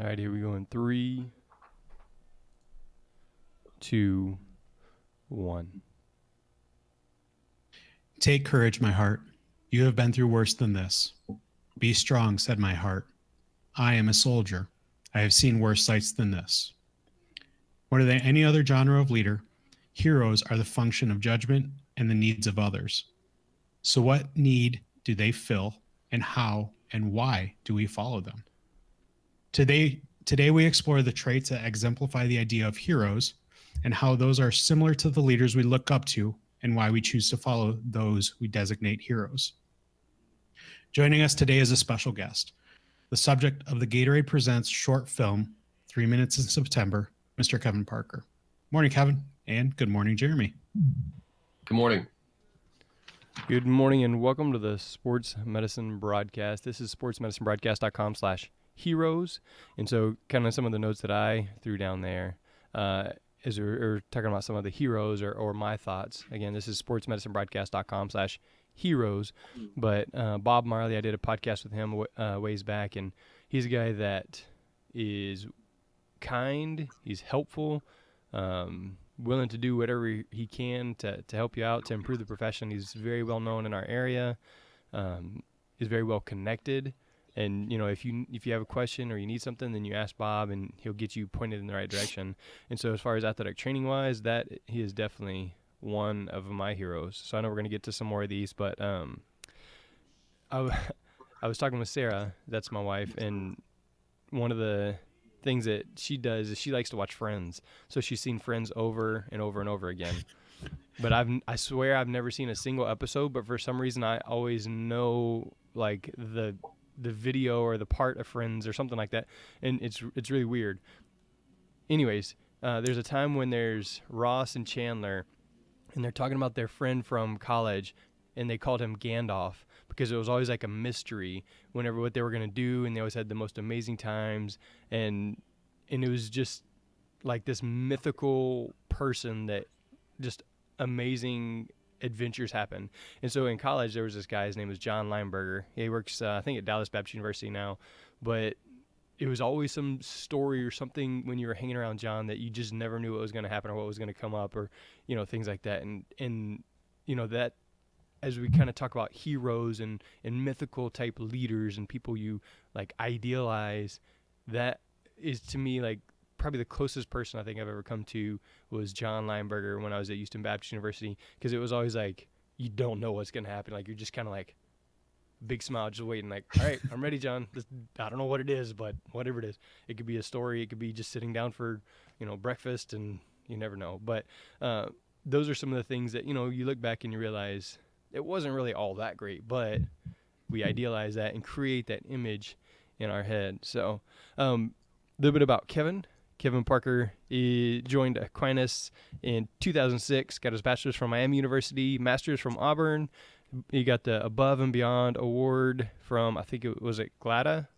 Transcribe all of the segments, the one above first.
All right, here we go in 3, 2, 1. Take courage, my heart. You have been through worse than this. Be strong, said my heart. I am a soldier. I have seen worse sights than this. More than any other genre of leader, heroes are the function of judgment and the needs of others. So, what need do they fill, and how and why do we follow them? Today we explore the traits that exemplify the idea of heroes and how those are similar to the leaders we look up to and why we choose to follow those we designate heroes. Joining us today is a special guest, the subject of the Gatorade Presents short film, 3 Minutes in September, Mr. Kevin Parker. Morning, Kevin, and good morning, Jeremy. Good morning. Good morning and welcome to the Sports Medicine Broadcast. This is sportsmedicinebroadcast.com/heroes. And so kind of some of the notes that I threw down there as we're talking about some of the heroes or my thoughts. Again, this is sportsmedicinebroadcast.com/heroes. But Bob Marley, I did a podcast with him ways back, and he's a guy that is kind, he's helpful, willing to do whatever he can to help you out, to improve the profession. He's very well known in our area. He's very well connected. And, you know, if you have a question or you need something, then you ask Bob and he'll get you pointed in the right direction. And so as far as athletic training wise, that he is definitely one of my heroes. So I know we're going to get to some more of these, but I was talking with Sarah, that's my wife, and one of the things that she does is she likes to watch Friends. So she's seen Friends over and over and over again. But I swear I've never seen a single episode, but for some reason I always know like the video or the part of Friends or something like that, and it's really weird. Anyways, there's a time when there's Ross and Chandler, and they're talking about their friend from college, and they called him Gandalf because it was always like a mystery whenever what they were going to do, and they always had the most amazing times, and it was just like this mythical person that just amazing adventures happen. And so in college there was this guy, his name was John Lineberger. He works I think at Dallas Baptist University now, but it was always some story or something when you were hanging around John that you just never knew what was going to happen or what was going to come up, or you know, things like that. And you know, that as we kind of talk about heroes and mythical type leaders and people you like idealize, that is to me like probably the closest person I think I've ever come to was John Lineberger when I was at Houston Baptist University, because it was always like you don't know what's going to happen. Like you're just kind of like big smile, just waiting like, all right, I'm ready, John. I don't know what it is, but whatever it is, it could be a story. It could be just sitting down for, you know, breakfast, and you never know. But those are some of the things that, you know, you look back and you realize it wasn't really all that great, but we idealize that and create that image in our head. So a little bit about Kevin. Kevin Parker, he joined Aquinas in 2006, got his bachelor's from Miami University, master's from Auburn. He got the Above and Beyond award from, I think it was at GLADA?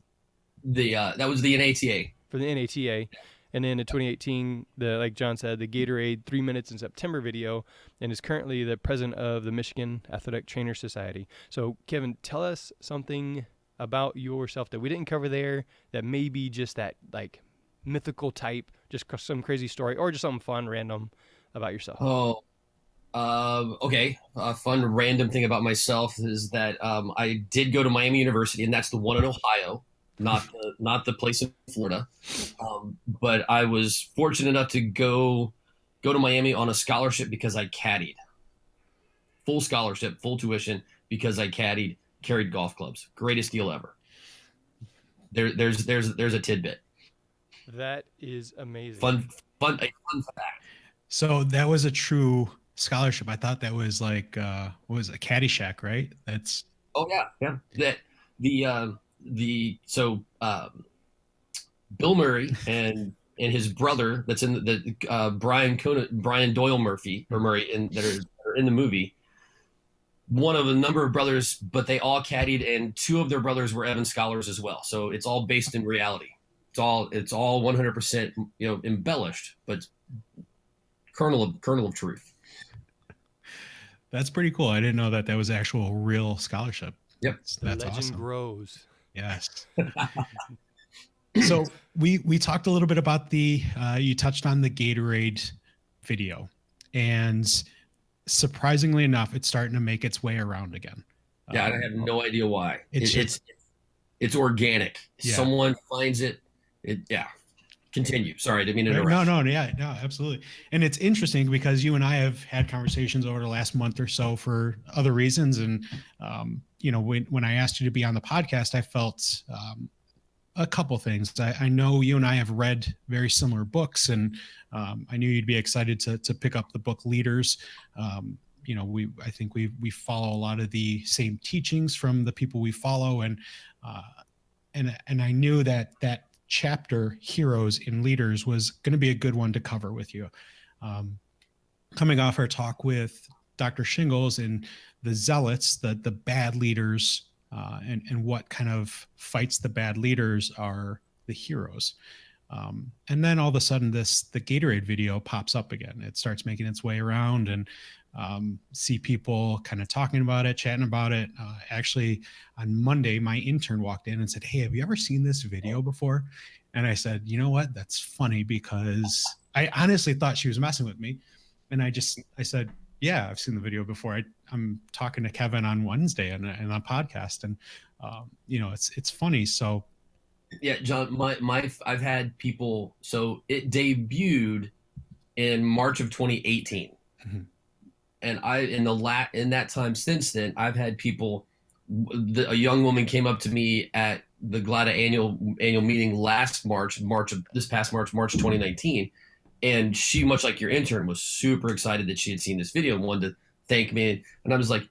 That was the NATA. For the NATA. And then in 2018, like John said, the Gatorade 3 Minutes in September video, and is currently the president of the Michigan Athletic Trainer Society. So, Kevin, tell us something about yourself that we didn't cover there that may be just that, like, mythical type, just some crazy story, or just something fun, random about yourself. Okay. A fun random thing about myself is that I did go to Miami University, and that's the one in Ohio, not the place in Florida. But I was fortunate enough to go to Miami on a scholarship because I caddied. Full scholarship, full tuition, because I carried golf clubs. Greatest deal ever. There's a tidbit. That is amazing. Fun fact. So that was a true scholarship. I thought that was like what was it, Caddyshack, right? That's yeah. Bill Murray and his brother, that's in the Brian Doyle Murphy or Murray, that are in the movie. One of a number of brothers, but they all caddied, and two of their brothers were Evans scholars as well. So it's all based in reality. It's all 100%, you know, embellished, but kernel of truth. That's pretty cool. I didn't know that was actual real scholarship. Yep. That's legend awesome. grows. Yes. So we talked a little bit about you touched on the Gatorade video, and surprisingly enough, it's starting to make its way around again. Yeah, I have no idea why. It's It's organic. Yeah. Someone finds it. Yeah. Continue. Sorry, I didn't mean to interrupt. No, absolutely. And it's interesting because you and I have had conversations over the last month or so for other reasons. And, when I asked you to be on the podcast, I felt a couple things. I know you and I have read very similar books, and I knew you'd be excited to pick up the book Leaders. I think we follow a lot of the same teachings from the people we follow. And I knew that chapter, Heroes in Leaders, was going to be a good one to cover with you. Coming off our talk with Dr. Shingles and the zealots, the bad leaders, and what kind of fights the bad leaders are the heroes. And then all of a sudden the Gatorade video pops up again. It starts making its way around, and see people kind of talking about it, chatting about it. Actually, on Monday, my intern walked in and said, "Hey, have you ever seen this video before?" And I said, "You know what? That's funny," because I honestly thought she was messing with me. And I said, "Yeah, I've seen the video before. I'm talking to Kevin on Wednesday and on a podcast, and it's funny." So yeah, John, I've had people. So it debuted in March of 2018. Mm-hmm. And in that time since then, I've had people. A young woman came up to me at the GLADA annual meeting March of 2019, and she, much like your intern, was super excited that she had seen this video and wanted to thank me. And I was like,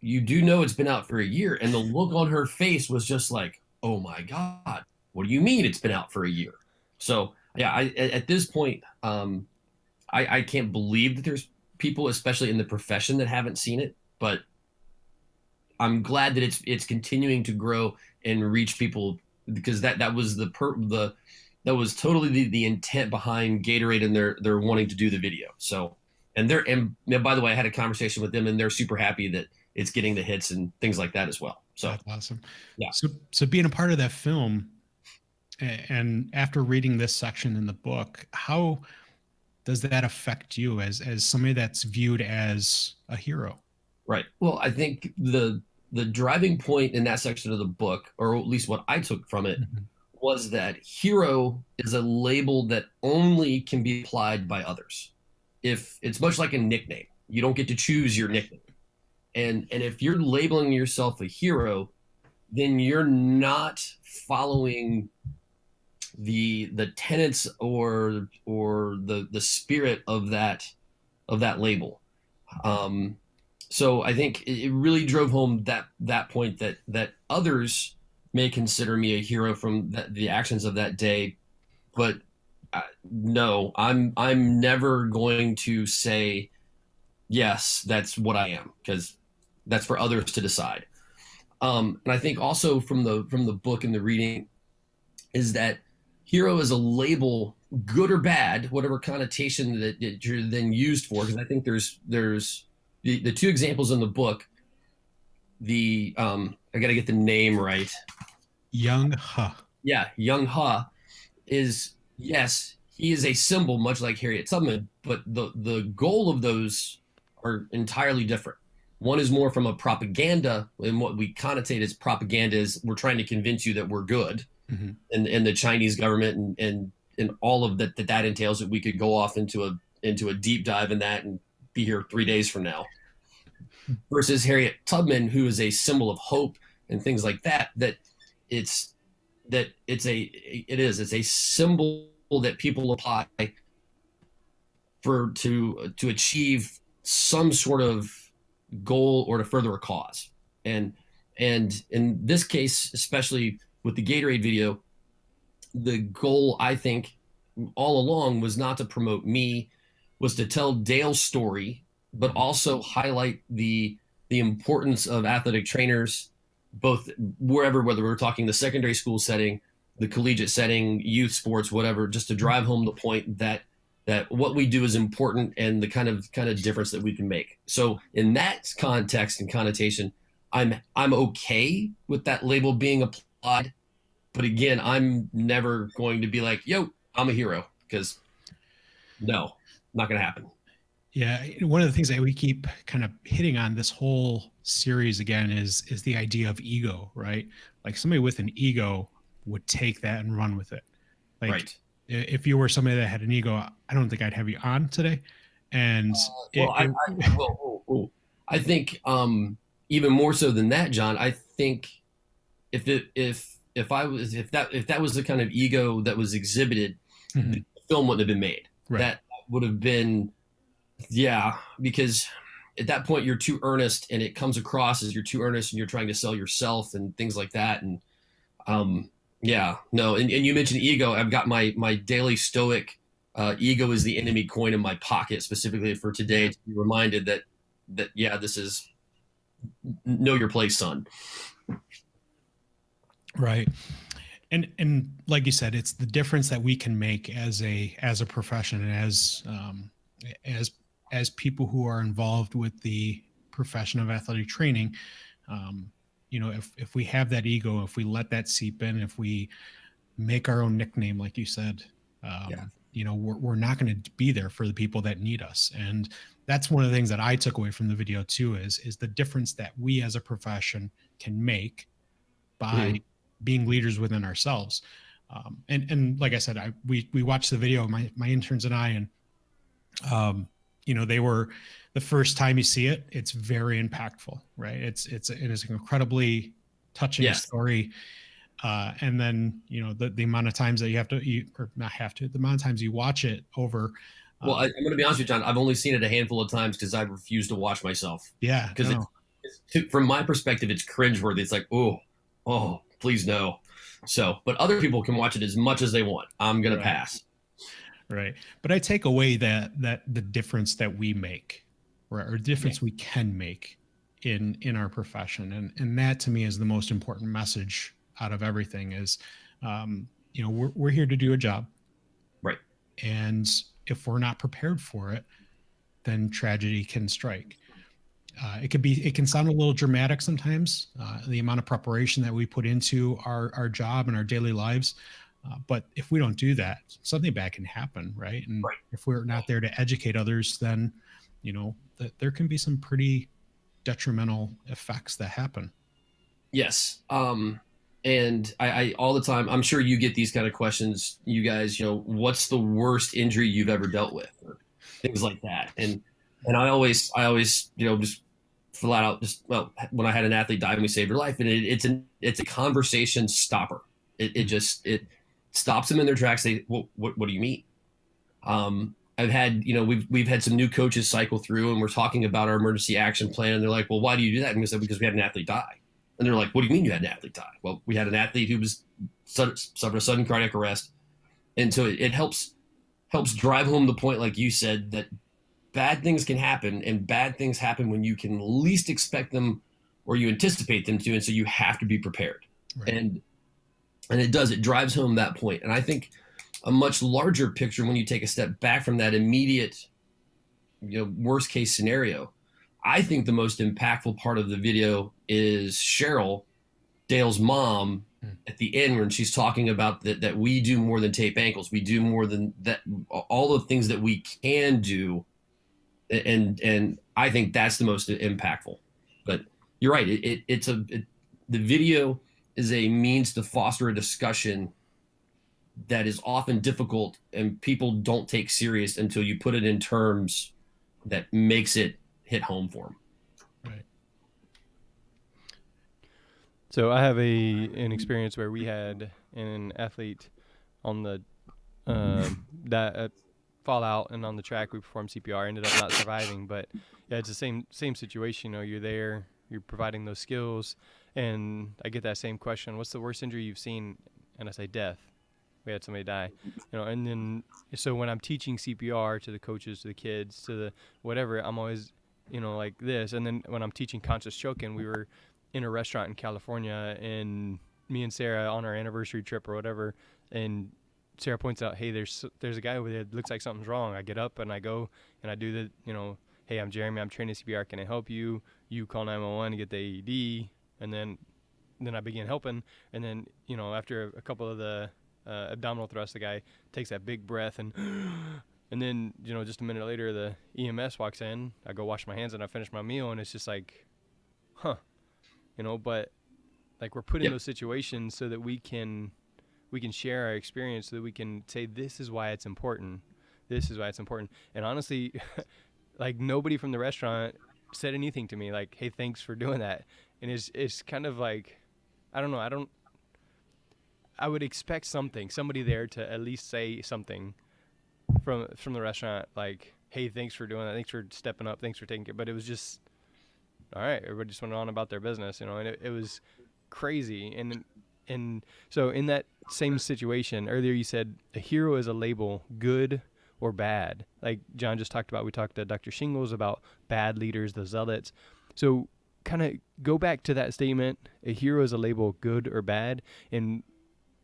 "You do know it's been out for a year?" And the look on her face was just like, "Oh my God, what do you mean it's been out for a year?" So yeah, at this point, I can't believe that there's people, especially in the profession, that haven't seen it, but I'm glad that it's continuing to grow and reach people, because that was that was totally the intent behind Gatorade and their wanting to do the video. So, and by the way, I had a conversation with them, and they're super happy that it's getting the hits and things like that as well. So that's awesome. Yeah. So being a part of that film, and after reading this section in the book, how does that affect you as somebody that's viewed as a hero? Right. Well, I think the driving point in that section of the book, or at least what I took from it, mm-hmm. was that hero is a label that only can be applied by others. If it's much like a nickname, you don't get to choose your nickname. And if you're labeling yourself a hero, then you're not following the tenets or the spirit of that label. So I think it really drove home that point that others may consider me a hero from the actions of that day, but no, I'm never going to say yes, that's what I am, because that's for others to decide. And I think also from the book and the reading is that hero is a label, good or bad, whatever connotation that you're then used for. Because I think there's the two examples in the book. I got to get the name right. Young Ha. Yeah, Young Ha is, yes, he is a symbol, much like Harriet Tubman, but the goal of those are entirely different. One is more from a propaganda, and what we connotate as propaganda is we're trying to convince you that we're good. Mm-hmm. And the Chinese government and all of that entails, that we could go off into a deep dive in that and be here 3 days from now, versus Harriet Tubman, who is a symbol of hope and things like that. It's a symbol that people apply to achieve some sort of goal or to further a cause. And in this case, especially with the Gatorade video, the goal, I think, all along was not to promote me, was to tell Dale's story, but also highlight the importance of athletic trainers, both whether we're talking the secondary school setting, the collegiate setting, youth sports, whatever, just to drive home the point that what we do is important and the kind of difference that we can make. So in that context and connotation, I'm okay with that label being applied, But again, I'm never going to be like, yo, I'm a hero, because no, not going to happen. Yeah, one of the things that we keep kind of hitting on this whole series again is the idea of ego, right? Like somebody with an ego would take that and run with it. Like Right. if you were somebody that had an ego, I don't think I'd have you on today. And Well, it, it I think even more so than that, John. I think if that was the kind of ego that was exhibited, the film wouldn't have been made. Right. That would have been, yeah, because at that point you're too earnest, and it comes across as you're too earnest, and you're trying to sell yourself and things like that. And yeah, no, and you mentioned ego. I've got my daily stoic. Ego is the enemy coin in my pocket, specifically for today, to be reminded that yeah, this is know your place, son. Right. And like you said, it's the difference that we can make as a profession, and as as people who are involved with the profession of athletic training. You know, if we have that ego, if we let that seep in, if we make our own nickname, like you said, Yeah. you know, we're not going to be there for the people that need us. And that's one of the things that I took away from the video too, is the difference that we as a profession can make by Mhm. being leaders within ourselves. And like I said, we watched the video, my interns and I, and you know, they were, the first time you see it, it's very impactful, right? It is an incredibly touching Yes. story. And then, you know, the amount of times that you have to, or not have to, the amount of times you watch it over. Well, I'm going to be honest with you, John. I've only seen it a handful of times because I refuse to watch myself. Yeah, Because no, from my perspective, it's cringeworthy. It's like, oh, please no. So, but other people can watch it as much as they want. I'm going to right, pass. right. But I take away that the difference that we make, right, or difference we can make in our profession, and that to me is the most important message out of everything. Is you know, we're here to do a job, Right. and if we're not prepared for it, then tragedy can strike. It can sound a little dramatic sometimes, the amount of preparation that we put into our job and our daily lives. But if we don't do that, something bad can happen, right? And Right. if we're not there to educate others, then, you know, there can be some pretty detrimental effects that happen. Yes. And I all the time, I'm sure you get these kind of questions, you guys, what's the worst injury you've ever dealt with, or things like that. And I always, just flat out, just, well, when I had an athlete die and we saved their life, and it's a conversation stopper. It stops them in their tracks. What do you mean? I've had, we've had some new coaches cycle through, and we're talking about our emergency action plan, and they're like, well, why do you do that? And we said, because we had an athlete die. And they're like, what do you mean you had an athlete die? Well, we had an athlete who was suffered a sudden cardiac arrest. And so it helps drive home the point, like you said, that bad things can happen, and bad things happen when you can least expect them, or you anticipate them to. And so you have to be prepared. Right. And it drives home that point. And I think a much larger picture, when you take a step back from that immediate, worst case scenario, I think the most impactful part of the video is Cheryl, Dale's mom, at the end when she's talking about that we do more than tape ankles. We do more than that, all the things that we can do. And I think that's the most impactful. But you're right. The video is a means to foster a discussion that is often difficult, and people don't take serious until you put it in terms that makes it hit home for them. Right. So I have an experience where we had an athlete on the that fall out, and on the track we performed CPR, ended up not surviving. But yeah, it's the same situation. You're there, you're providing those skills, and I get that same question: what's the worst injury you've seen? And I say death. We had somebody die, and then so when I'm teaching CPR to the coaches, to the kids, to the whatever, I'm always, like this. And then when I'm teaching conscious choking, we were in a restaurant in California, and me and Sarah on our anniversary trip or whatever, and Sarah points out, hey, there's a guy over there that looks like something's wrong. I get up and I go and I do the, hey, I'm Jeremy, I'm training CPR, can I help you? You call 911 and get the AED, and then then I began helping, and then after a couple of the abdominal thrusts, the guy takes that big breath and and then just a minute later the EMS walks in. I go wash my hands and I finish my meal, and it's just like, huh, but like we're put in Yep. those situations so that we can share our experience, so that we can say this is why it's important. This is why it's important. And honestly, like nobody from the restaurant said anything to me like, hey, thanks for doing that. And it's kind of like, I don't know, I would expect somebody there to at least say something from the restaurant, like, hey, thanks for doing that, thanks for stepping up, thanks for taking it. But it was just, all right, everybody just went on about their business, and it was crazy. And so in that same situation earlier, you said a hero is a label, good or bad. Like John just talked about, we talked to Dr. Shingles about bad leaders, the zealots. So kind of go back to that statement, a hero is a label, good or bad, and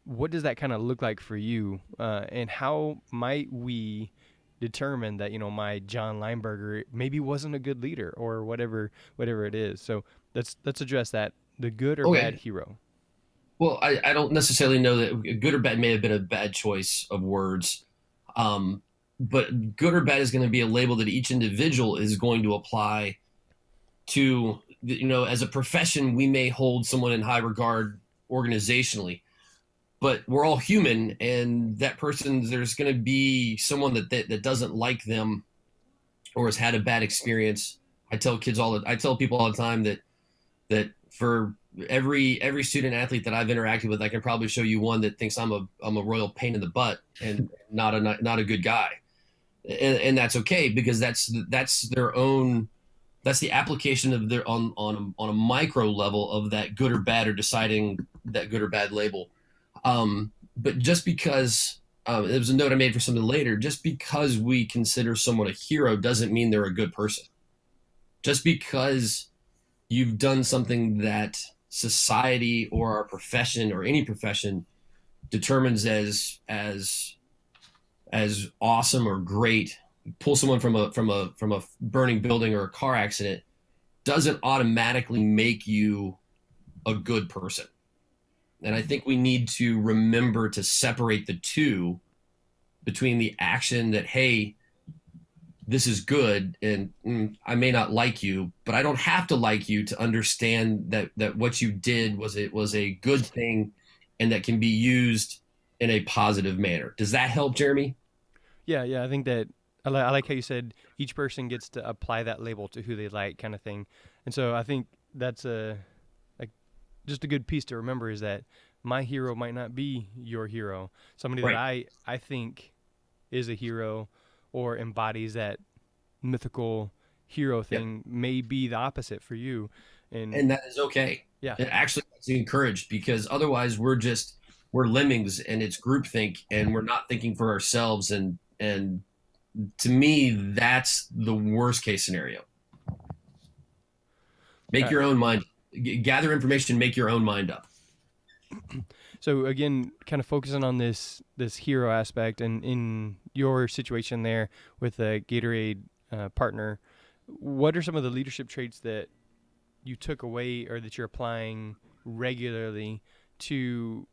what does that kind of look like for you? And how might we determine that, my John Lineberger maybe wasn't a good leader, or whatever it is? So let's address that, the good or bad Okay. hero. Well, I don't necessarily know that good or bad may have been a bad choice of words. But good or bad is going to be a label that each individual is going to apply to, as a profession, we may hold someone in high regard organizationally, but we're all human, and that person, there's going to be someone that doesn't like them or has had a bad experience. I tell people all the time that for every student athlete that I've interacted with, I can probably show you one that thinks I'm a royal pain in the butt and not a good guy, and that's okay, because that's their own. That's the application of their on a micro level of that good or bad, or deciding that good or bad label. But just because there was a note I made for something later, just because we consider someone a hero doesn't mean they're a good person. Just because you've done something that society or our profession or any profession determines as awesome or great, pull someone from a burning building or a car accident, doesn't automatically make you a good person. And I think we need to remember to separate the two, between the action that, hey, this is good, and I may not like you, but I don't have to like you to understand that what you did was a good thing, and that can be used in a positive manner. Does that help, Jeremy? Yeah, I think that I like how you said each person gets to apply that label to who they like, kind of thing. And so I think that's just a good piece to remember, is that my hero might not be your hero. Somebody that Right. I think is a hero or embodies that mythical hero Yep. thing may be the opposite for you. And And that is okay. yeah, It actually, it's encouraged, because otherwise we're lemmings, and it's groupthink, and we're not thinking for ourselves. And to me, that's the worst case scenario. Make uh, your own mind, gather information, make your own mind up. so again, kind of focusing on this hero aspect, and in your situation there with a Gatorade partner, what are some of the leadership traits that you took away, or that you're applying regularly to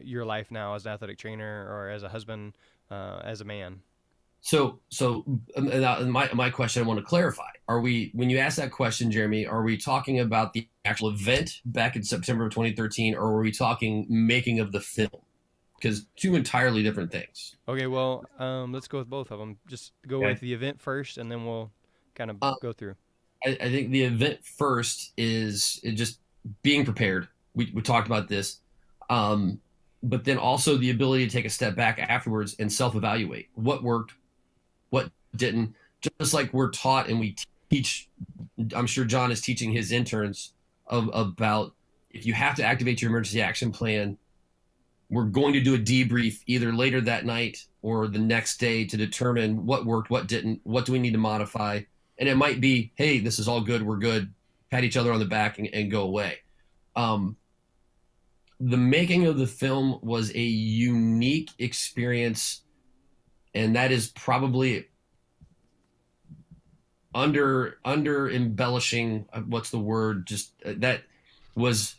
your life now as an athletic trainer, or as a husband, as a man? My question, I want to clarify: Are we, when you ask that question, Jeremy, are we talking about the actual event back in September of 2013, or are we talking making of the film? Because two entirely different things. Okay, well, let's go with both of them. Just go with Okay. the event first, and then we'll kind of Uh, go through. I think the event first is it just being prepared. We talked about this, um, but then also the ability to take a step back afterwards and self-evaluate what worked, what didn't. Just like we're taught and we teach, I'm sure John is teaching his interns about, if you have to activate your emergency action plan, we're going to do a debrief either later that night or the next day to determine what worked, what didn't, what do we need to modify. And it might be, hey, this is all good, we're good, pat each other on the back and go away. Um, the making of the film was a unique experience, and that is probably under embellishing, what's the word, just that was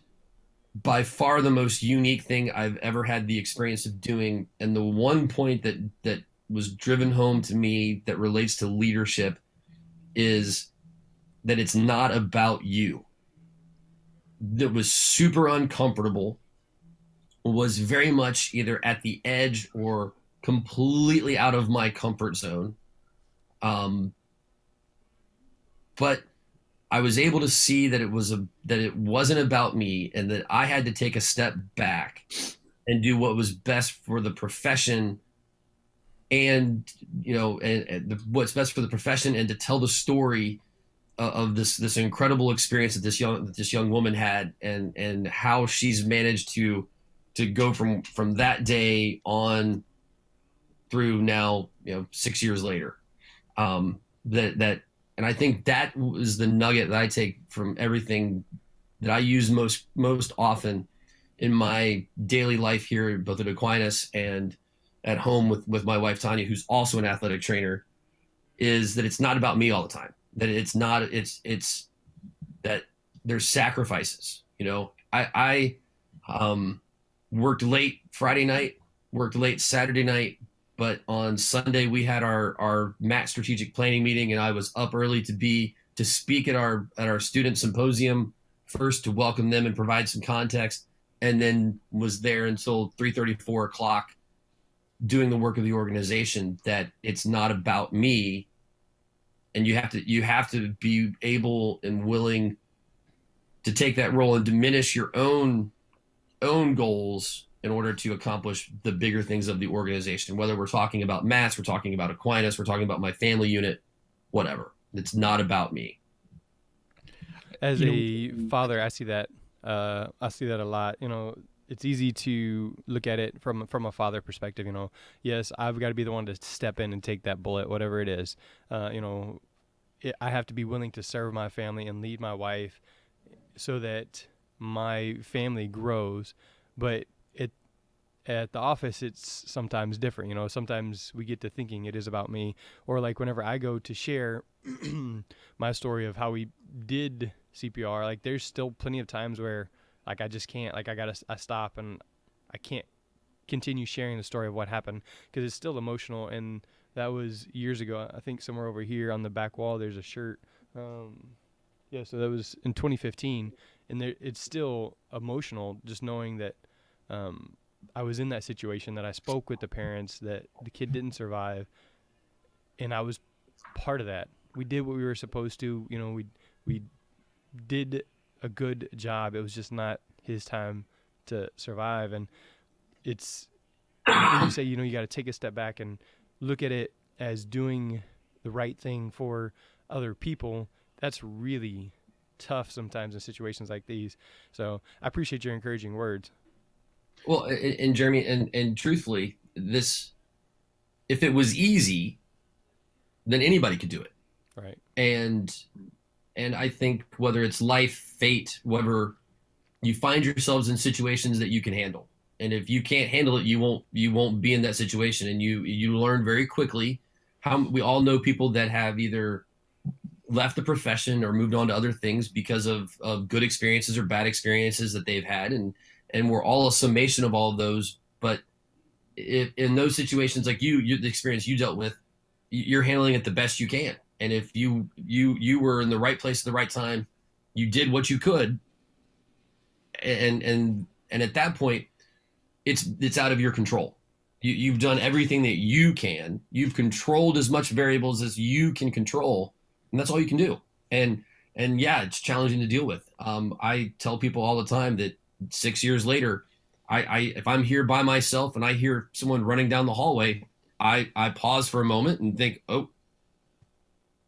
by far the most unique thing I've ever had the experience of doing. And the one point that was driven home to me that relates to leadership is that it's not about you. That was super uncomfortable, was very much either at the edge or completely out of my comfort zone. Um, but I was able to see that it wasn't about me, and that I had to take a step back and do what was best for the profession, and what's best for the profession, and to tell the story of this incredible experience that this young woman had, and how she's managed to go from that day on through now, 6 years later. That and I think that was the nugget that I take from everything that I use most often in my daily life here, both at Aquinas and at home with my wife Tanya, who's also an athletic trainer, is that it's not about me all the time. That it's not it's that there's sacrifices. I worked late Friday night, worked late Saturday night, but on Sunday we had our MAT strategic planning meeting, and I was up early to speak at our student symposium first, to welcome them and provide some context, and then was there until 3:30, 4 o'clock, doing the work of the organization. That it's not about me, and you have to be able and willing to take that role and diminish your own goals in order to accomplish the bigger things of the organization. Whether we're talking about Mats, we're talking about Aquinas, we're talking about my family unit, whatever. It's not about me. As a father, I see that. I see that a lot. It's easy to look at it from a father perspective. Yes, I've got to be the one to step in and take that bullet, whatever it is. I have to be willing to serve my family and lead my wife so that my family grows. But at the office, it's sometimes different. Sometimes we get to thinking it is about me, or like whenever I go to share my story of how we did CPR, like there's still plenty of times where like I just can't, like I stop and I can't continue sharing the story of what happened because it's still emotional. And that was years ago. I think somewhere over here on the back wall there's a shirt. So that was in 2015, and it's still emotional just knowing that I was in that situation, that I spoke with the parents, that the kid didn't survive, and I was part of that. We did what we were supposed to. We did a good job. It was just not his time to survive. And it's, when you say, you got to take a step back and look at it as doing the right thing for other people, that's really tough sometimes in situations like these. So I appreciate your encouraging words. Well, and Jeremy, and truthfully, this, if it was easy, then anybody could do it. Right. And I think whether it's life, fate, whatever, you find yourselves in situations that you can handle. And if you can't handle it, you won't be in that situation. And you learn very quickly. How we all know people that have either left the profession or moved on to other things because of good experiences or bad experiences that they've had. And we're all a summation of all of those. But if, in those situations, like the experience you dealt with, you're handling it the best you can. And if you were in the right place at the right time, you did what you could. And at that point, it's out of your control. You've done everything that you can. You've controlled as much variables as you can control, and that's all you can do. And yeah, it's challenging to deal with. I tell people all the time that 6 years later, I if I'm here by myself and I hear someone running down the hallway, I pause for a moment and think, oh,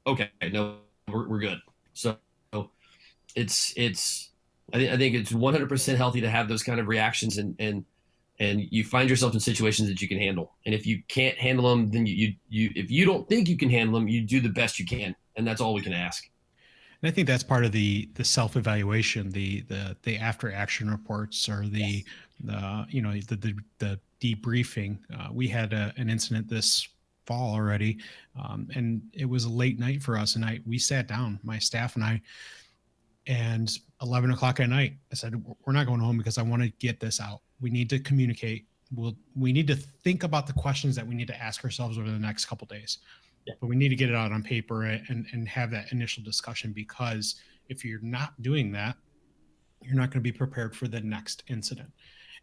okay, no, we're good. So it's I think it's 100% healthy to have those kind of reactions, and you find yourself in situations that you can handle. And if you can't handle them, then you if you don't think you can handle them, you do the best you can, and that's all we can ask. And I think that's part of the self-evaluation, the after action reports, or the debriefing. We had an incident this fall already, and it was a late night for us, and we sat down, my staff and I, and 11 o'clock at night, I said, we're not going home because I want to get this out. We need to communicate. We need to think about the questions that we need to ask ourselves over the next couple days. Yeah. But we need to get it out on paper and have that initial discussion, because if you're not doing that, you're not going to be prepared for the next incident.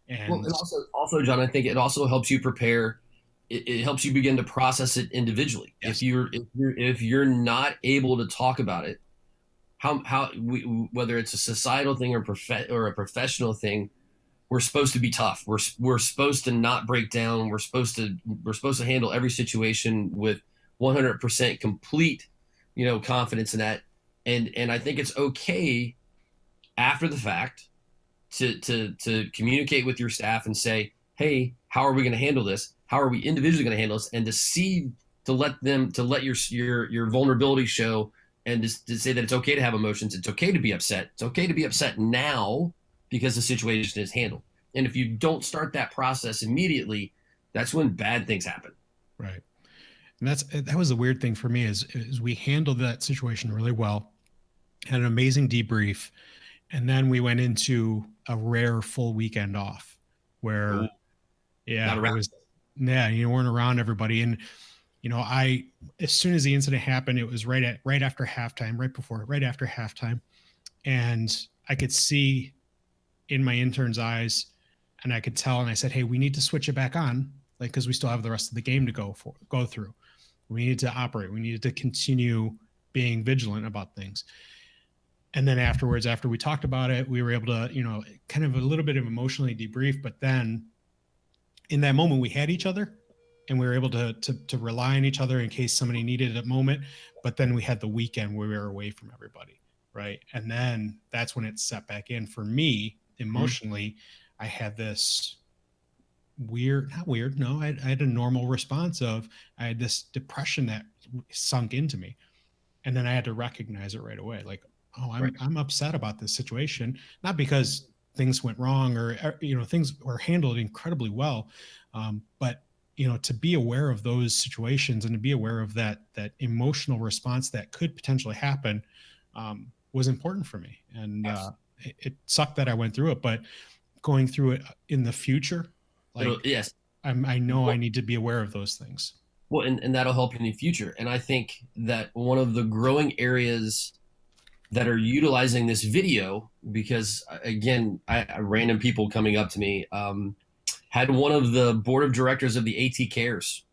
And also, John, I think it also helps you prepare. It helps you begin to process it individually. Yes. If you're not able to talk about it, whether it's a societal thing or a professional thing, we're supposed to be tough. We're supposed to not break down. We're supposed to handle every situation with 100% complete, confidence in that. And I think it's okay after the fact to communicate with your staff and say, hey, how are we going to handle this? How are we individually going to handle this? And to let your vulnerability show, and to say that it's okay to have emotions. It's okay to be upset. It's okay to be upset now because the situation is handled. And if you don't start that process immediately, that's when bad things happen. Right. And that was the weird thing for me is we handled that situation really well, had an amazing debrief. And then we went into a rare full weekend off where, Ooh, you weren't around everybody. And, as soon as the incident happened, it was right after halftime, right after halftime. And I could see in my intern's eyes, and I could tell, and I said, hey, we need to switch it back on, because we still have the rest of the game to go through. We needed to operate. We needed to continue being vigilant about things. And then afterwards, after we talked about it, we were able to, kind of a little bit of emotionally debrief. But then in that moment, we had each other, and we were able to rely on each other in case somebody needed a moment. But then we had the weekend where we were away from everybody. Right. And then that's when it set back in for me emotionally. I had this I had a normal response of, I had this depression that sunk into me. And then I had to recognize it right away. Like, oh, I'm upset about this situation, not because things went wrong or things were handled incredibly well. But, to be aware of those situations and to be aware of that emotional response that could potentially happen was important for me. And it sucked that I went through it, but going through it in the future, yes, I know I need to be aware of those things. Well, and that'll help in the future. And I think that one of the growing areas that are utilizing this video, because again, random people coming up to me, had one of the board of directors of the AT Cares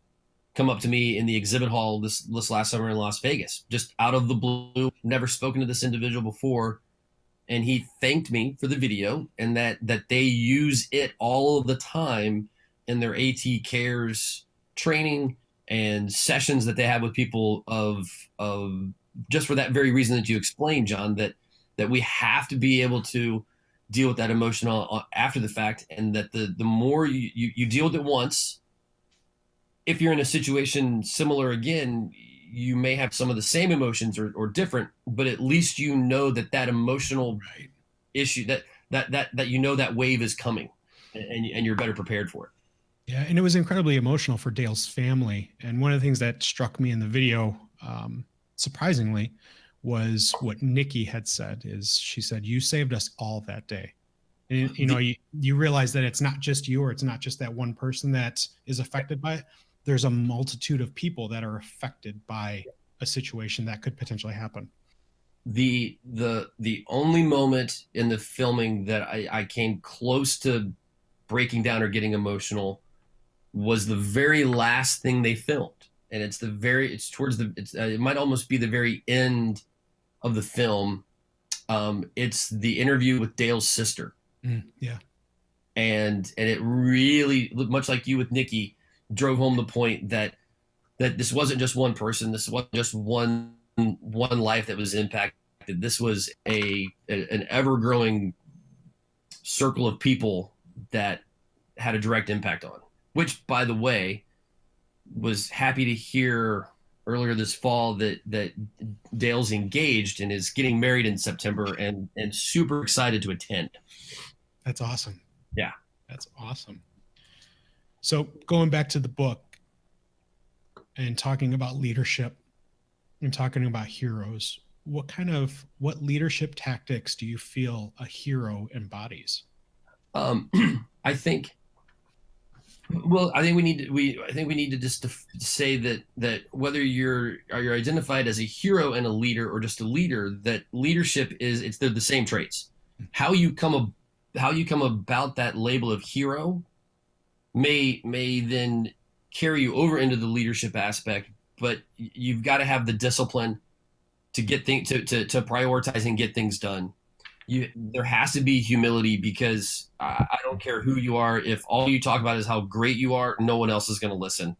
come up to me in the exhibit hall this last summer in Las Vegas, just out of the blue, never spoken to this individual before. And he thanked me for the video, and that they use it all of the time in their AT Cares training and sessions that they have with people of just for that very reason that you explained, John, that we have to be able to deal with that emotion after the fact, and that the more you deal with it once, if you're in a situation similar again, you may have some of the same emotions or different, but at least you know that emotional issue, that that wave is coming, and you're better prepared for it. Yeah, and it was incredibly emotional for Dale's family. And one of the things that struck me in the video, surprisingly, was what Nikki had said. She said, "You saved us all that day." And you realize that it's not just you, or it's not just that one person that is affected by it. There's a multitude of people that are affected by a situation that could potentially happen. The only moment in the filming that I came close to breaking down or getting emotional was the very last thing they filmed. And it might almost be the very end of the film. It's the interview with Dale's sister. Yeah. And it really, much like you with Nikki, drove home the point that this wasn't just one person. This wasn't just one life that was impacted. This was an ever-growing circle of people that had a direct impact on. Which, by the way, was happy to hear earlier this fall that Dale's engaged and is getting married in September, and super excited to attend. That's awesome. Yeah. That's awesome. So going back to the book and talking about leadership and talking about heroes, what leadership tactics do you feel a hero embodies? I think. Well, I think we need to just say that whether you're identified as a hero and a leader or just a leader, that leadership they're the same traits. How you come about that label of hero may then carry you over into the leadership aspect, but you've got to have the discipline to get things to prioritize and get things done. There has to be humility, because I don't care who you are. If all you talk about is how great you are, no one else is going to listen.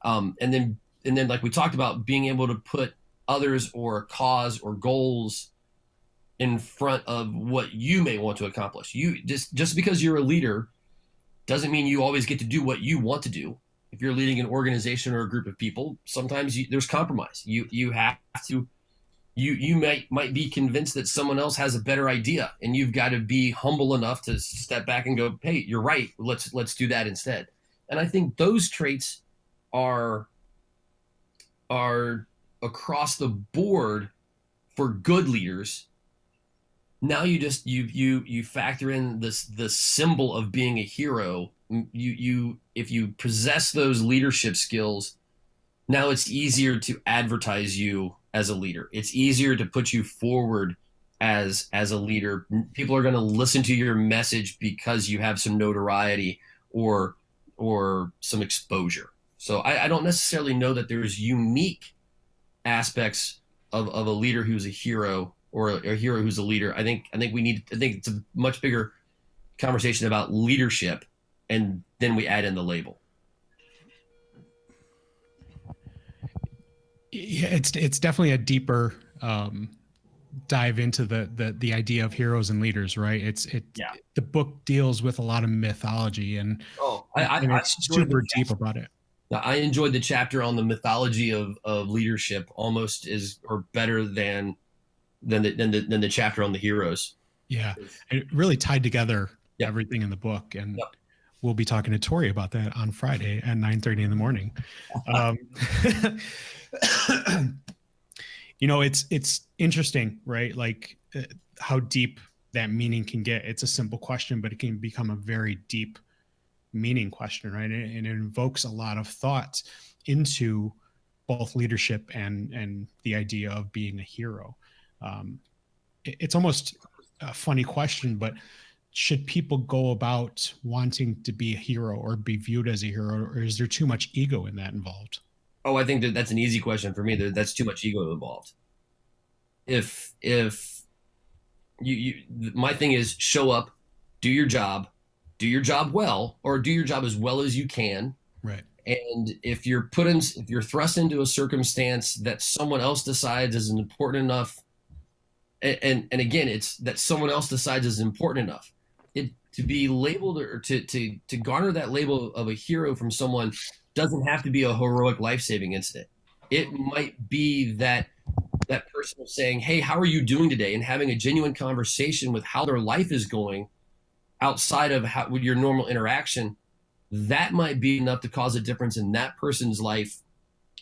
And then, like we talked about, being able to put others or a cause or goals in front of what you may want to accomplish. You just because you're a leader doesn't mean you always get to do what you want to do. If you're leading an organization or a group of people, sometimes there's compromise. You have to. You might be convinced that someone else has a better idea, and you've got to be humble enough to step back and go, "Hey, you're right. Let's do that instead." And I think those traits are across the board for good leaders. Now you factor in the symbol of being a hero. If you possess those leadership skills, now it's easier to advertise you as a leader. It's easier to put you forward as a leader. People are going to listen to your message because you have some notoriety or some exposure. So I don't necessarily know that there's unique aspects of a leader who's a hero or a hero who's a leader. I think it's a much bigger conversation about leadership, and then we add in the label. Yeah, it's definitely a deeper dive into the idea of heroes and leaders, right? The book deals with a lot of mythology, and it's super deep about it. I enjoyed the chapter on the mythology of leadership almost or better than the chapter on the heroes. Yeah, it really tied together everything in the book, and we'll be talking to Tori about that on Friday at 9:30 in the morning. It's interesting, right? Like how deep that meaning can get. It's a simple question, but it can become a very deep meaning question, right? And it invokes a lot of thought into both leadership and the idea of being a hero. It's almost a funny question, but should people go about wanting to be a hero or be viewed as a hero, or is there too much ego in that involved? Oh, I think that's an easy question for me. That's too much ego involved. If my thing is show up, do your job well, or do your job as well as you can. Right. And if you're thrust into a circumstance that someone else decides is important enough, and again, it's that someone else decides is important enough, to be labeled or to garner that label of a hero from someone doesn't have to be a heroic life-saving incident. It might be that person saying, "Hey, how are you doing today?" and having a genuine conversation with how their life is going outside of with your normal interaction. That might be enough to cause a difference in that person's life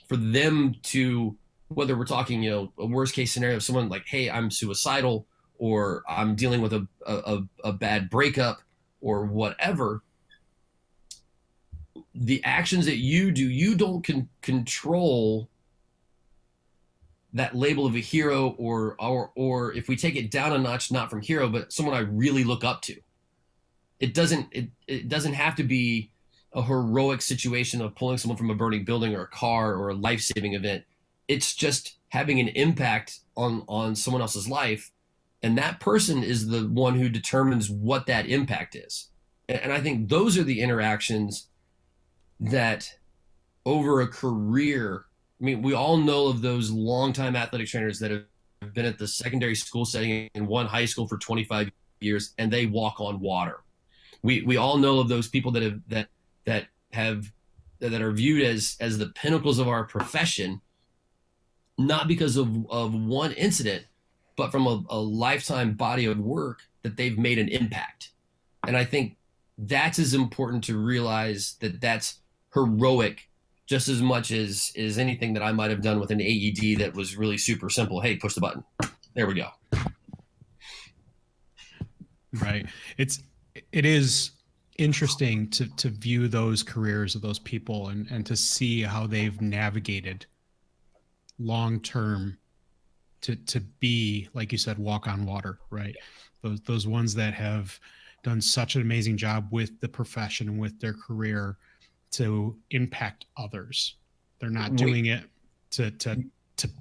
for them to, whether we're talking, a worst case scenario of someone like, "Hey, I'm suicidal," or "I'm dealing with a bad breakup," or whatever. The actions that you do, you don't control that label of a hero, or if we take it down a notch, not from hero, but someone I really look up to. It doesn't have to be a heroic situation of pulling someone from a burning building or a car or a life-saving event. It's just having an impact on someone else's life, and that person is the one who determines what that impact is. And I think those are the interactions that over a career, I mean, we all know of those longtime athletic trainers that have been at the secondary school setting in one high school for 25 years, and they walk on water. We all know of those people that are viewed as the pinnacles of our profession, not because of one incident, but from a lifetime body of work that they've made an impact. And I think that's as important to realize that that's heroic just as much as anything that I might have done with an AED that was really super simple. Hey, push the button. There we go. Right. It is interesting to view those careers of those people and to see how they've navigated long term to be, like you said, walk on water, right? Those ones that have done such an amazing job with the profession and with their career to impact others. They're not doing it to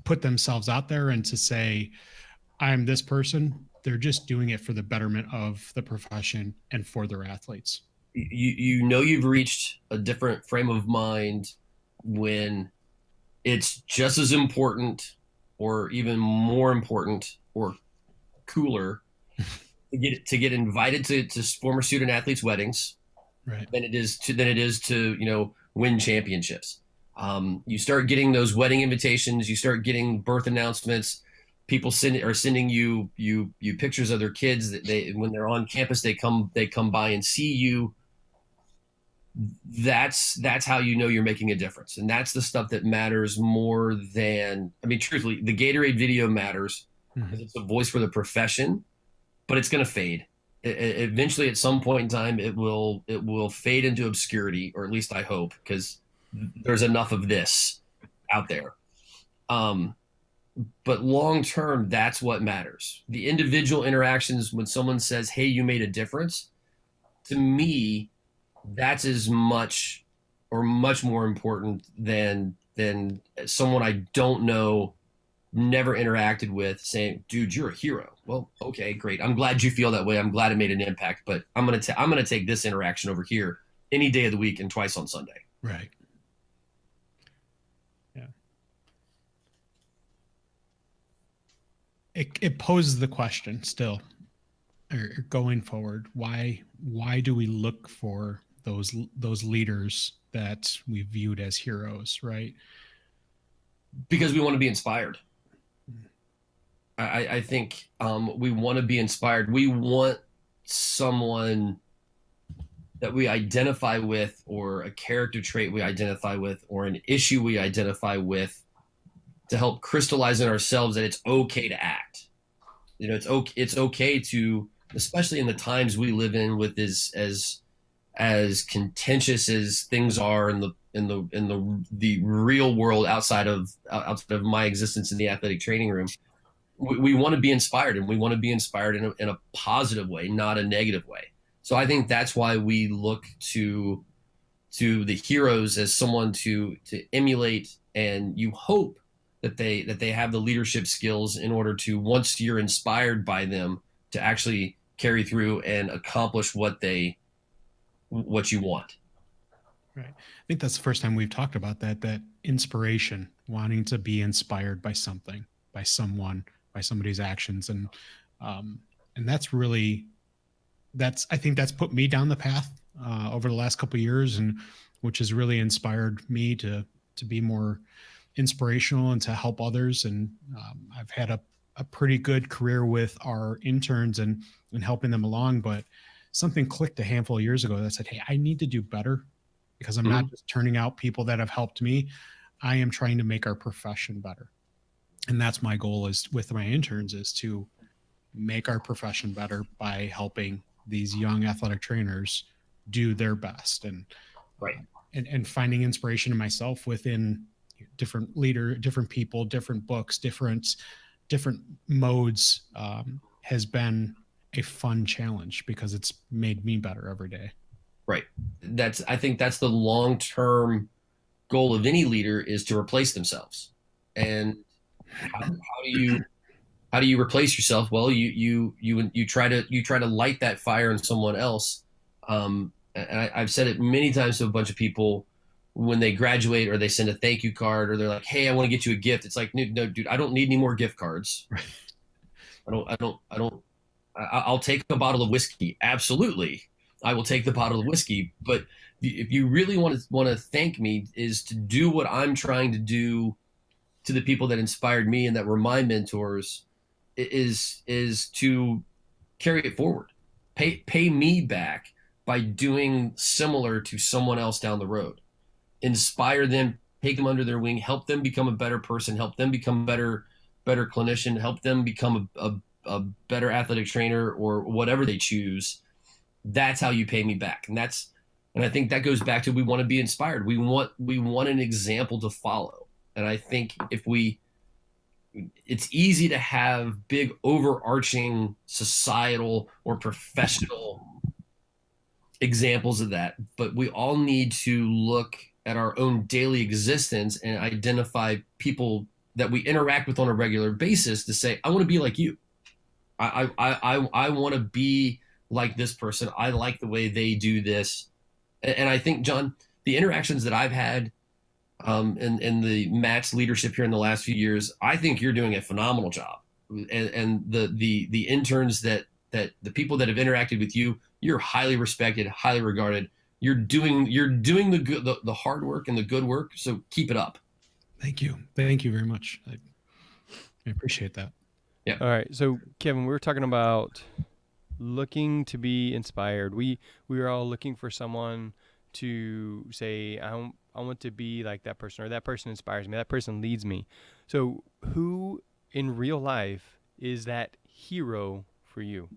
put themselves out there and to say, I'm this person. They're just doing it for the betterment of the profession and for their athletes. You know you've reached a different frame of mind when it's just as important or even more important or cooler to get invited to former student athletes' weddings, right, than it is to win championships. You start getting those wedding invitations, you start getting birth announcements. People are sending you pictures of their kids that they, when they're on campus, they come by and see you. That's how you know you're making a difference, and that's the stuff that matters more than, I mean, truthfully, the Gatorade video matters because it's a voice for the profession, but it's going to fade. Eventually, at some point in time, it will fade into obscurity, or at least I hope, because there's enough of this out there. But long term, that's what matters. The individual interactions, when someone says, "Hey, you made a difference," to me, that's as much or much more important than someone I don't know, never interacted with, saying, "Dude, you're a hero." Well, okay, great. I'm glad you feel that way. I'm glad it made an impact, but I'm gonna take this interaction over here any day of the week and twice on Sunday. Right. Yeah. It poses the question still, or going forward, why do we look for those leaders that we viewed as heroes, right? Because we want to be inspired. I think we want to be inspired. We want someone that we identify with, or a character trait we identify with, or an issue we identify with, to help crystallize in ourselves that it's okay to act. It's okay to, especially in the times we live in, with as contentious as things are in the real world outside of my existence in the athletic training room. We want to be inspired, and we want to be inspired in a positive way, not a negative way. So I think that's why we look to the heroes as someone to emulate, and you hope that they have the leadership skills in order to, once you're inspired by them, to actually carry through and accomplish what you want. Right. I think that's the first time we've talked about that inspiration, wanting to be inspired by something, by someone, by somebody's actions. And that's really, I think that's put me down the path over the last couple of years, and which has really inspired me to be more inspirational and to help others. And I've had a pretty good career with our interns and helping them along, but something clicked a handful of years ago that said, hey, I need to do better, because I'm not just turning out people that have helped me. I am trying to make our profession better. And that's my goal, is with my interns, is to make our profession better by helping these young athletic trainers do their best, and right. And finding inspiration in myself within different people, different books, different modes, has been a fun challenge, because it's made me better every day. Right. I think that's the long-term goal of any leader, is to replace themselves. And how do you replace yourself? Well, you try to light that fire in someone else. And I've said it many times to a bunch of people when they graduate, or they send a thank you card, or they're like, "Hey, I want to get you a gift." It's like, no, dude, I don't need any more gift cards. I'll take a bottle of whiskey. Absolutely. I will take the bottle of whiskey. But if you really want to thank me, is to do what I'm trying to do to the people that inspired me and that were my mentors, is to carry it forward. Pay me back by doing similar to someone else down the road. inspire them, take them under their wing, help them become a better person, help them become better clinician, help them become a better athletic trainer or whatever they choose. That's how you pay me back. And I think that goes back to, we want to be inspired. We want an example to follow. And I think it's easy to have big overarching societal or professional examples of that, but we all need to look at our own daily existence and identify people that we interact with on a regular basis to say, I want to be like you. I want to be like this person. I like the way they do this. And I think, John, the interactions that I've had in the Matt's leadership here in the last few years, I think you're doing a phenomenal job. And the interns that the people that have interacted with you, you're highly respected, highly regarded. You're doing the hard work and the good work. So keep it up. Thank you very much. I appreciate that. Yeah. All right. So Kevin, we were talking about looking to be inspired. We are all looking for someone to say, I want to be like that person, or that person inspires me, that person leads me. So who in real life is that hero for you?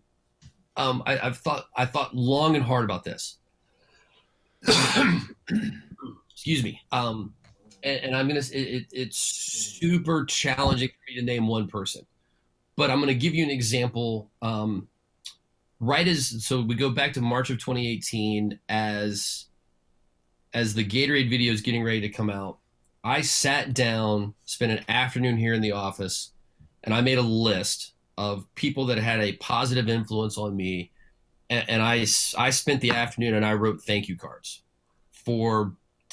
I thought long and hard about this. Excuse me. And I'm it's super challenging for me to name one person, but I'm gonna give you an example. So we go back to March of 2018 as the Gatorade video is getting ready to come out. I sat down, spent an afternoon here in the office, and I made a list of people that had a positive influence on me. And I spent the afternoon and I wrote thank you cards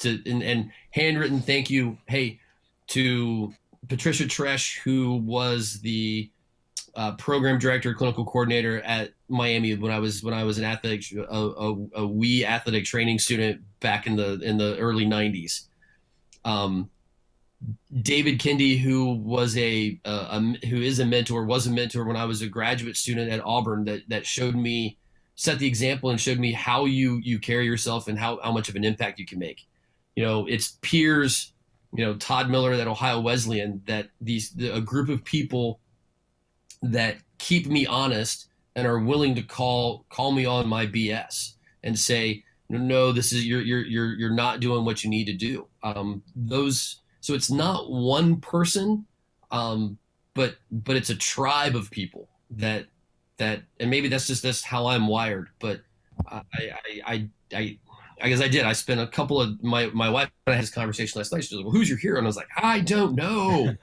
and handwritten thank you. Hey, to Patricia Tresh, who was the program director, clinical coordinator at Miami when I was an athletic, a wee athletic training student back in the early 90s. David Kendi, who is a mentor, was a mentor when I was a graduate student at Auburn, that set the example and showed me how you carry yourself and how much of an impact you can make. It's peers, Todd Miller at Ohio Wesleyan, that a group of people that keep me honest and are willing to call me on my BS and say, no, this is you're not doing what you need to do. So it's not one person, but it's a tribe of people that, and maybe that's how I'm wired. But I guess I did. I spent a couple of my wife and I had this conversation last night. She was like, well, who's your hero? And I was like, I don't know.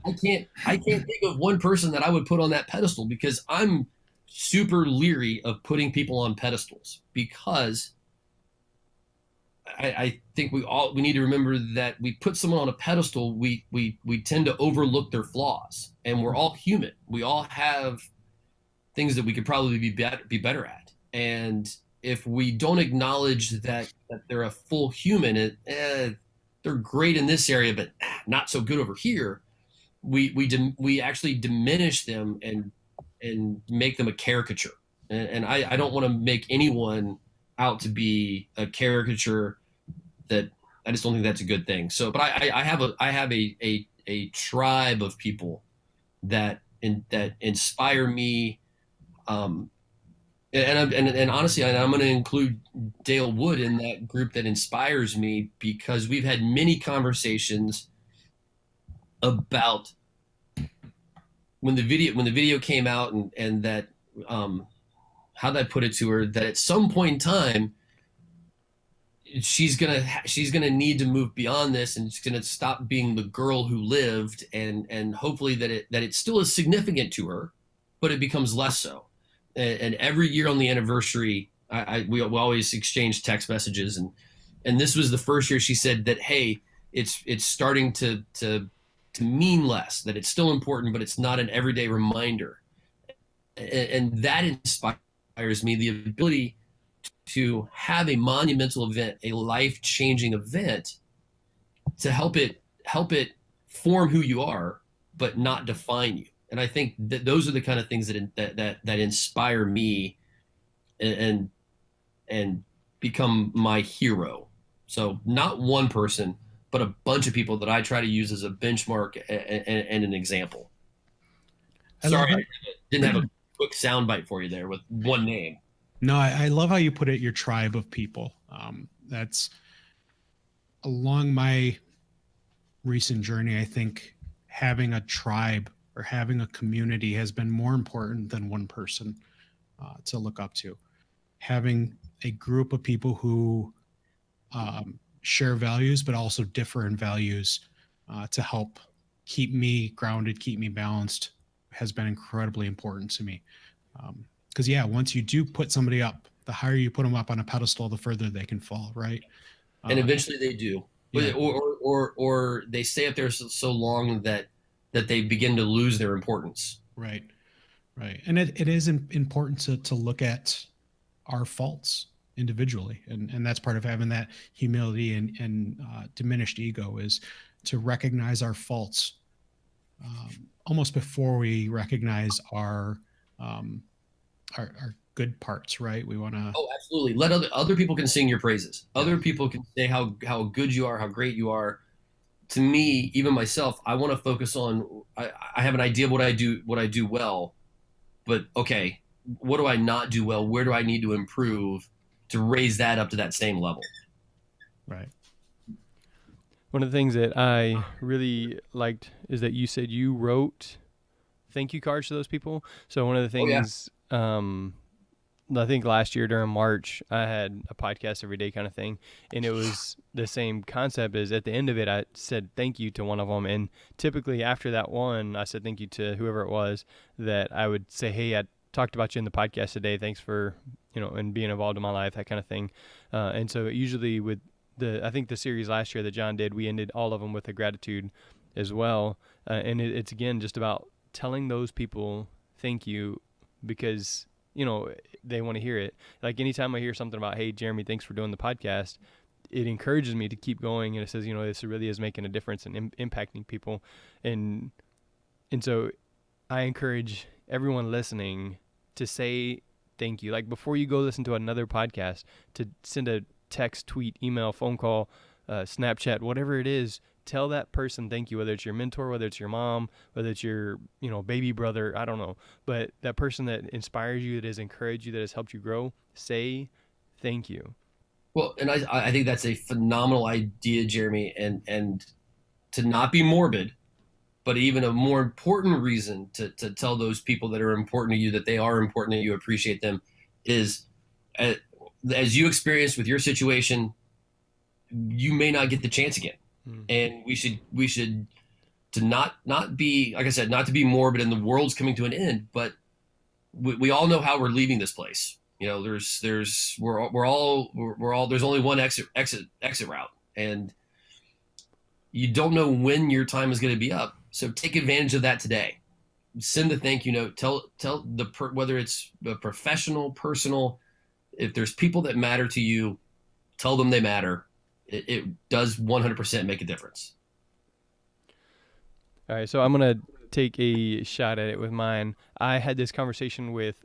I can't think of one person that I would put on that pedestal, because I'm super leery of putting people on pedestals, because I think we need to remember that we put someone on a pedestal, we tend to overlook their flaws, and we're all human. We all have things that we could probably be better at. And if we don't acknowledge that they're a full human, they're great in this area, but not so good over here, we actually diminish them and make them a caricature. And I don't want to make anyone out to be a caricature. That I just don't think that's a good thing. So, but I have a tribe of people that inspire me. And honestly, I'm going to include Dale Wood in that group that inspires me, because we've had many conversations about when the video came out, and that how did I put it to her, that at some point in time she's gonna need to move beyond this, and she's gonna stop being the girl who lived, and hopefully that it still is significant to her, but it becomes less so. And every year on the anniversary, we always exchange text messages, and this was the first year she said that, hey, it's starting to mean less, that it's still important, but it's not an everyday reminder. And that inspires me, the ability to have a monumental event, a life-changing event, to help it form who you are, but not define you. And I think that those are the kind of things that inspire me and become my hero. So not one person, but a bunch of people that I try to use as a benchmark and an example. I love Sorry, I it. didn't have a quick soundbite for you there with one name. No, I love how you put it, your tribe of people. That's along my recent journey. I think having a tribe or having a community has been more important than one person to look up to. Having a group of people who share values, but also differ in values to help keep me grounded, keep me balanced, has been incredibly important to me. Because yeah, once you do put somebody up, the higher you put them up on a pedestal, the further they can fall, right? And Uh, eventually they do, yeah, or they stay up there so long that they begin to lose their importance. right, right. And it is important to look at our faults individually, and that's part of having that humility and diminished ego is to recognize our faults almost before we recognize um, our good parts, right? We want to, Oh, absolutely. Let other people can sing your praises. yeah, Other people can say how good you are, how great you are. To me, even myself, I want to focus on. I have an idea of what I do well, but okay, what do I not do well? Where do I need to improve to raise that up to that same level? right, One of the things that I really liked is that you said you wrote thank you cards to those people. So one of the Oh yeah. things, I think last year during March, I had a podcast every day kind of thing, and it was the same concept as at the end of it, I said thank you to one of them, and typically after that one, I said thank you to whoever it was that I would say, hey, I talked about you in the podcast today. Thanks for, and being involved in my life, that kind of thing. And so usually with I think the series last year that John did, we ended all of them with a gratitude as well. And it's again just about telling those people thank you because they want to hear it. Like anytime I hear something about, hey Jeremy, thanks for doing the podcast, it encourages me to keep going, and it says this really is making a difference and impacting people. And so I encourage everyone listening to say thank you, like before you go listen to another podcast, to send a text, tweet, email, phone call, Snapchat, whatever it is. Tell that person thank you, whether it's your mentor, whether it's your mom, whether it's your baby brother, I don't know, but that person that inspires you, that has encouraged you, that has helped you grow, say thank you. Well, and I think that's a phenomenal idea, Jeremy, and to not be morbid, but even a more important reason to tell those people that are important to you that they are important and you appreciate them is uh, as you experienced with your situation, you may not get the chance again. Mm. And we should to not be, like I said, not to be morbid and the world's coming to an end, but we all know how we're leaving this place. We're all there's only one exit route, and you don't know when your time is going to be up. So take advantage of that today. Send the thank you note. Tell whether it's a professional, personal. If there's people that matter to you, tell them they matter. It does 100% make a difference. All right, so I'm going to take a shot at it with mine. I had this conversation with